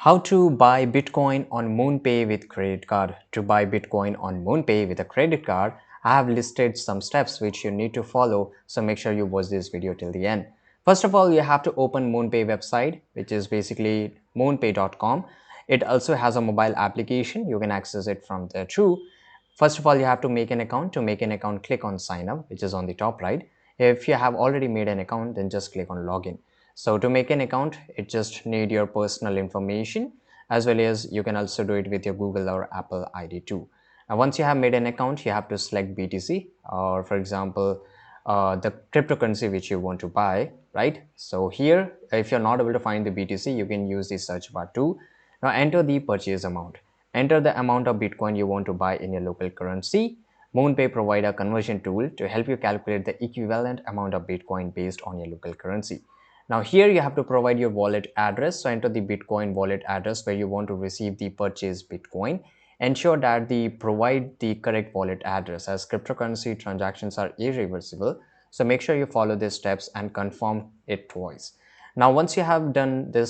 How to buy Bitcoin on Moonpay with credit card. To buy Bitcoin on Moonpay with a credit card, I have listed some steps which you need to follow, so make sure you watch this video till the end. First of all, you have to open Moonpay website, which is basically moonpay.com. It also has a mobile application. You can access it from there too. First of all, you have to make an account. To make an account, click on sign up, which is on the top right. If you have already made an account, then just click on login. So to make an account, it just need your personal information, as well as you can also do it with your Google or Apple ID too. Now, once you have made an account, you have to select BTC or, for example, the cryptocurrency which you want to buy, right? So here, if you're not able to find the BTC, you can use the search bar too. Now enter the purchase amount. Enter the amount of Bitcoin you want to buy in your local currency. Moonpay provide a conversion tool to help you calculate the equivalent amount of Bitcoin based on your local currency. Now here you have to provide your wallet address. So enter the Bitcoin wallet address where you want to receive the purchased Bitcoin. Ensure that the provide the correct wallet address, as cryptocurrency transactions are irreversible. So make sure you follow these steps and confirm it twice. Now once you have done the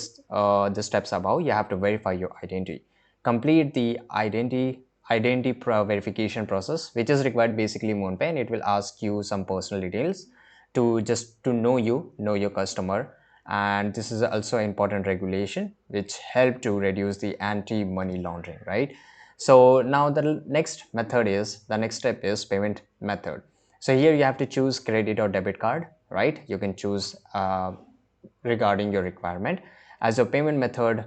steps above, you have to verify your identity. Complete the identity verification process, which is required basically Moonpay, and it will ask you some personal details to just to know your customer. And this is also an important regulation which help to reduce the anti-money laundering, right? So now the next step is payment method. So here you have to choose credit or debit card, right? You can choose regarding your requirement. As your payment method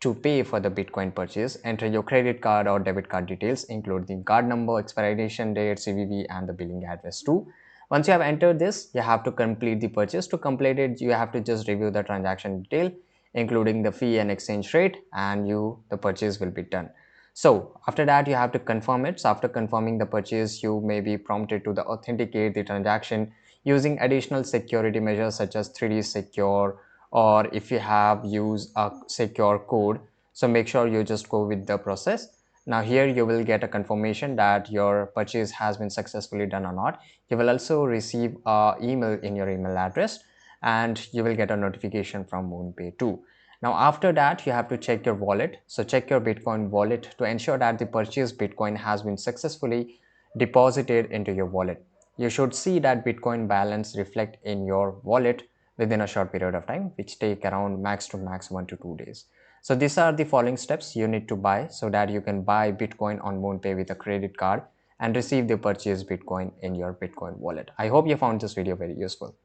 to pay for the Bitcoin purchase, enter your credit card or debit card details, including card number, expiration date, CVV, and the billing address too. Once you have entered this, you have to complete the purchase. To complete it, you have to just review the transaction detail, including the fee and exchange rate, and the purchase will be done. So after that, you have to confirm it. So after confirming the purchase, you may be prompted to authenticate the transaction using additional security measures such as 3D secure, or if you have used a secure code. So make sure you just go with the process. Now here you will get a confirmation that your purchase has been successfully done or not. You will also receive an email in your email address, and you will get a notification from Moonpay too. Now after that, you have to check your wallet. So check your Bitcoin wallet to ensure that the purchased Bitcoin has been successfully deposited into your wallet. You should see that Bitcoin balance reflect in your wallet within a short period of time, which take around max to max 1 to 2 days. So these are the following steps you need to buy so that you can buy Bitcoin on Moonpay with a credit card and receive the purchased Bitcoin in your Bitcoin wallet. I hope you found this video very useful.